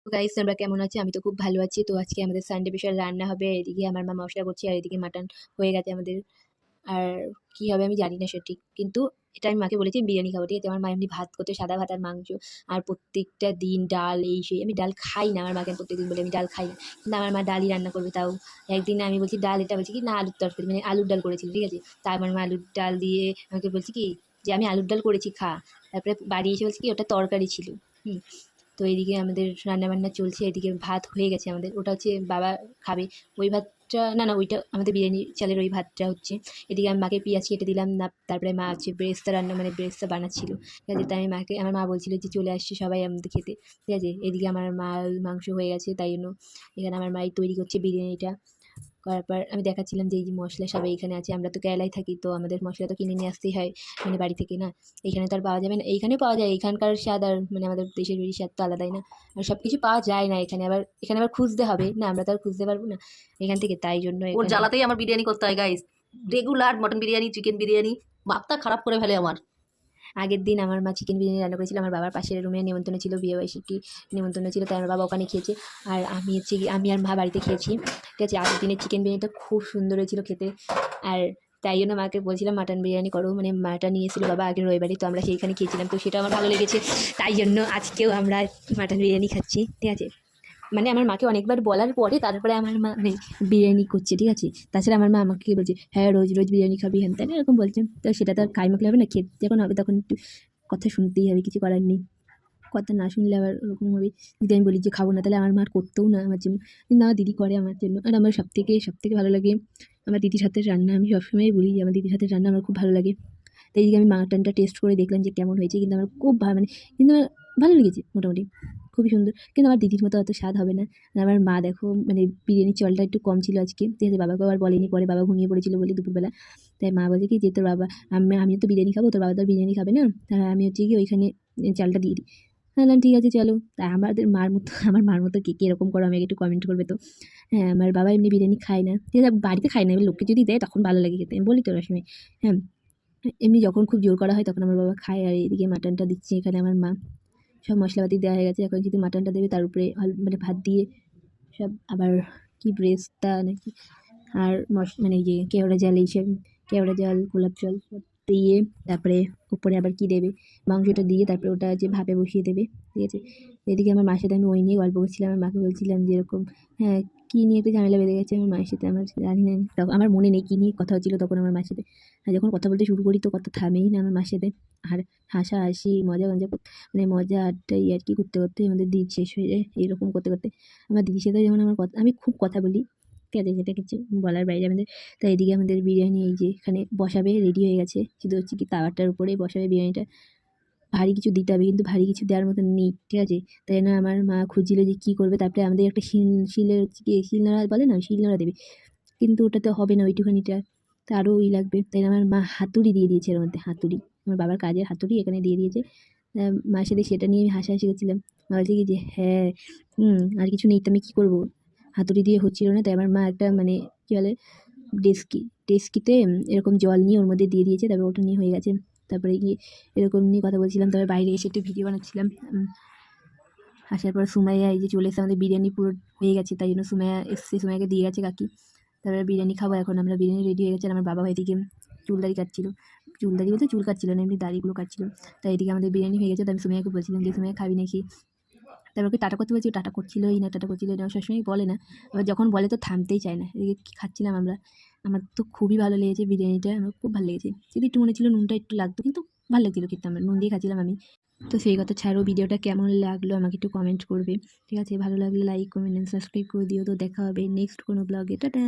তো গাইস তোমরা কেমন আছো? আমি তো খুব ভালো আছি। তো আজকে আমাদের সানডে স্পেশাল রান্না হবে। আর এদিকে আমার মা মশলা করছে, আর এদিকে মাটন হয়ে গেছে আমাদের। আর কি হবে আমি জানি না সঠিক, কিন্তু এটা আমি মাকে বলেছি বিরিয়ানি খাবো, ঠিক আছে? আমার মা এমনি ভাত করতে, সাদা ভাত আর মাংস, আর প্রত্যেকটা দিন ডাল, এই সেই। আমি ডাল খাই না, আমার মাকে আমি প্রত্যেকদিন বলি আমি ডাল খাই না, কিন্তু আমার মা ডালই রান্না করবে। তাও একদিন আমি বলছি ডাল, এটা বলছি কি না আলুর তরকারি, মানে আলুর ডাল করেছিল, ঠিক আছে? তা আমার মা আলুর ডাল দিয়ে আমাকে বলছি কি যে আমি আলুর ডাল করেছি, খা। তারপরে বাড়ি এসে বলছি কি ওটা তরকারি ছিল। হুম। তো এইদিকে আমাদের রান্নাবান্না চলছে, এদিকে ভাত হয়ে গেছে আমাদের, ওটা হচ্ছে বাবা খাবে। ওই ভাতটা না, না, ওইটা আমাদের বিরিয়ানি চালের ওই ভাতটা হচ্ছে। এদিকে আমি মাকে পেঁয়াজ কেটে দিলাম না, তারপরে মা হচ্ছে ব্রেস্তা রান্না, মানে ব্রেস্তা বানাচ্ছিল, ঠিক আছে? তাই আমি মাকে, আমার মা বলছিল যে চলে আসছে সবাই আমাদের খেতে, ঠিক আছে? এদিকে আমার মা ওই মাংস হয়ে গেছে, তাই জন্য এখানে আমার মাই তৈরি করছে বিরিয়ানিটা। করার পর আমি দেখাচ্ছিলাম যে এই যে মশলা সব এইখানে আছে। আমরা তো কেরালায় থাকি, তো আমাদের মশলা তো কিনে নিয়ে আসতেই হয়, মানে বাড়ি থেকে না। এইখানে তো আর পাওয়া যাবে না, এইখানেও পাওয়া যায়, এখানকার স্বাদ আর মানে আমাদের দেশের বাড়ির স্বাদ তো আলাদাই না। আর সব কিছু পাওয়া যায় না এখানে, আবার এখানে আবার খুঁজতে হবে না, আমরা তো আর খুঁজতে পারবো না এখান থেকে, তাই জন্য ওর এখানে। জ্বালাতেই আমার বিরিয়ানি করতে হয় guys. Regular mutton biryani, chicken biryani, মাথা খারাপ করে ফেলে আমার। আগের দিন আমার মা চিকেন বিরিয়ানি রান্না করেছিল, আমার বাবার পাশের রুমে নেমন্তন্ন ছিল, বিয়েবার্ষিকী নেমন্তন্ন ছিল, তাই আমার বাবা ওখানে খেয়েছে। আর আমি হচ্ছে আমি আর মা বাড়িতে খেয়েছি, ঠিক আছে? আগের দিনের চিকেন বিরিয়ানিটা খুব সুন্দর হয়েছিল খেতে। আর তাই জন্য মাকে বলছিলাম মাটন বিরিয়ানি করো, মানে মাটন নিয়ে এসেছিলো বাবা আগের রবিবারই, তো আমরা সেইখানে খেয়েছিলাম, তো সেটা আমার ভালো লেগেছে। তাই জন্য আজকেও আমরা মাটন বিরিয়ানি খাচ্ছি, ঠিক আছে? মানে আমার মাকে অনেকবার বলার পরে তারপরে আমার মা মানে বিরিয়ানি করছে, ঠিক আছে? তাছাড়া আমার মা আমাকে বলছে হ্যাঁ রোজ রোজ বিরিয়ানি খাবি, হ্যান তাই এরকম বলছে। তো সেটা তো আর খাই মাখলে হবে না, খেতে যখন হবে তখন একটু কথা শুনতেই হবে, কিছু করার নেই। কথা না শুনলে আবার ওরকম হবে। যদি আমি বলি যে খাবো না, তাহলে আমার মা আর করতেও না আমার জন্য, কিন্তু আমার দিদি করে আমার জন্য। আর আমার সব থেকে ভালো লাগে আমার দিদির হাতের রান্না। আমি সবসময়ই বলি যে আমার দিদির হাতের রান্না আমার খুব ভালো লাগে। তো এইদিকে আমি মাটনটা টেস্ট করে দেখলাম যে কেমন হয়েছে, কিন্তু আমার খুব মানে কিন্তু আমার ভালো লেগেছে মোটামুটি, খুবই সুন্দর। কিন্তু আমার দিদির মতো অত স্বাদ হবে না। আর আমার মা দেখো মানে বিরিয়ানির চালটা একটু কম ছিল আজকে, ঠিক আছে? বাবাকে আবার বলেনি, পরে বাবা ঘুমিয়ে পড়েছিল বলে দুপুরবেলা। তাই মা বলছে কি যে তোর বাবা, আমিও তো বিরিয়ানি খাবো, তোর বাবা তো আর বিরিয়ানি খাবে না, তাহলে আমি হচ্ছে কি ওইখানে চালটা দিয়ে দিই। বললাম ঠিক আছে চলো। তাই আমাদের মার মতো আমার মার মতো কে কে এরকম করো, আমাকে একটু কমেন্ট করবে তো। হ্যাঁ, আমার বাবা এমনি বিরিয়ানি খায় না, ঠিক আছে? বাড়িতে খায় না, এবার লোককে যদি দেয় তখন ভালো লাগে খেতে, আমি বলি তো রসময়। হ্যাঁ, এমনি যখন খুব জোর করা হয় তখন আমার বাবা খায়। আর এদিকে মাটনটা দিচ্ছে এখানে আমার মা, সব মশলাপাতি দেওয়া হয়ে গেছে, এখন যদি মাটনটা দেবে তার উপরে মানে ভাত দিয়ে সব আবার কি ব্রেস্তা নাকি, আর মানে এই যে কেওড়া জল, এইসব কেওড়া জল, গোলাপ জল সব দিয়ে তারপরে উপরে আবার কি দেবে, মাংসটা দিয়ে তারপরে ওটা যে ভাপে বসিয়ে দেবে, ঠিক আছে? এদিকে আমার মার সাথে আমি ওই নিয়ে গল্প করছিলাম, আমার মাকে বলছিলাম যে এরকম, হ্যাঁ, কী নিয়ে একটু ঝামেলা বেঁধে গেছে আমার মায়ের সাথে, আমার জানি না, তখন আমার মনে নেই কী নিয়ে কথা হচ্ছিলো তখন আমার মায়ের সাথে। আর যখন কথা বলতে শুরু করি তো কথা থামেই না আমার মায়ের সাথে। আর হাসাহাসি মজা গঞ্জা মানে মজা আড্ডা আর কি করতে করতে আমাদের দিন শেষ হয়ে যায়। এইরকম করতে করতে আমার দিদির সাথে যেমন আমার কথা, আমি খুব কথা বলি, ঠিক আছে? সেটা কিছু বলার বাইরে আমাদের। তাই এদিকে আমাদের বিরিয়ানি এই যে এখানে বসাবে, রেডি হয়ে গেছে, শুধু হচ্ছে কি তাওয়াটার উপরেই বসাবে বিরিয়ানিটা। ভারী কিছু দিতে হবে, কিন্তু ভারী কিছু দেওয়ার মতো নেই, ঠিক আছে? তাই না আমার মা খুঁজছিল যে কী করবে, তারপরে আমাদের একটা শিলের হচ্ছে কি শিলনোড়া বলে না, শিলনোড়া দেবে, কিন্তু ওটাতে হবে না ওইটুখানিটা, তা আরও ওই লাগবে। তাই আমার মা হাতুড়ি দিয়ে দিয়েছে এর মধ্যে, হাতুড়ি, আমার বাবার কাজের হাতুড়ি এখানে দিয়ে দিয়েছে। মায়ের সাথে সেটা নিয়ে আমি হাসাহাসি করছিলাম। মা বলছে কি যে হ্যাঁ, আর কিছু নেই তো আমি কী করবো, হাতুড়ি দিয়ে হচ্ছিল না। তাই আমার মা একটা মানে কী বলে ডেস্কিতে এরকম জল নিয়ে ওর মধ্যে দিয়ে দিয়েছে, তারপর ওটা নিয়ে হয়ে গেছে। তারপরে গিয়ে এরকম নিয়ে কথা বলছিলাম, তারপরে বাইরে এসে একটু ভিডিও বানাচ্ছিলাম। আসার পর সুমাইয়া এই যে চলে এসে আমাদের বিরিয়ানি পুরো হয়ে গেছে, তাই জন্য সুমাইয়া এসছে, সুমাইয়াকে দিয়ে গেছে কাকি। তারপরে বিরিয়ানি খাবো এখন আমরা, বিরিয়ানি রেডি হয়ে গেছে। আর আমার বাবা এদিকে চুলদারি কাটছিল, চুলদারি বলতে চুল কাটছিল না, এমনি দাড়িগুলো কাটছিল। তাই এদিকে আমাদের বিরিয়ানি হয়ে গেছে, তাই আমি সুমাইয়াকে বলছিলাম যে সুমাইয়া খাবি নাকি। তারপর ওকে টাটা করতে বলছি, টাটা করছিলই না, টাটা করছিল না, সবসময় বলে না, এবার যখন বলে তো থামতেই চায় না। এদিকে খাচ্ছিলাম আমরা, আমার তো খুবই ভালো লেগেছে বিরিয়ানিটা, আমার খুব ভালো লেগেছে। যদি একটু মনে ছিল নুনটা একটু লাগতো, কিন্তু ভালো লাগছিলো খেতে, আমার নুন দিয়ে খাচ্ছিলাম আমি। তো সেই কথা ছাড়ো, ভিডিওটা কেমন লাগলো আমাকে একটু কমেন্ট করবে, ঠিক আছে? ভালো লাগলে লাইক কমেন্ট অ্যান্ড সাবস্ক্রাইব করে দিও। তো দেখা হবে নেক্সট কোনো ব্লগে, টাটা।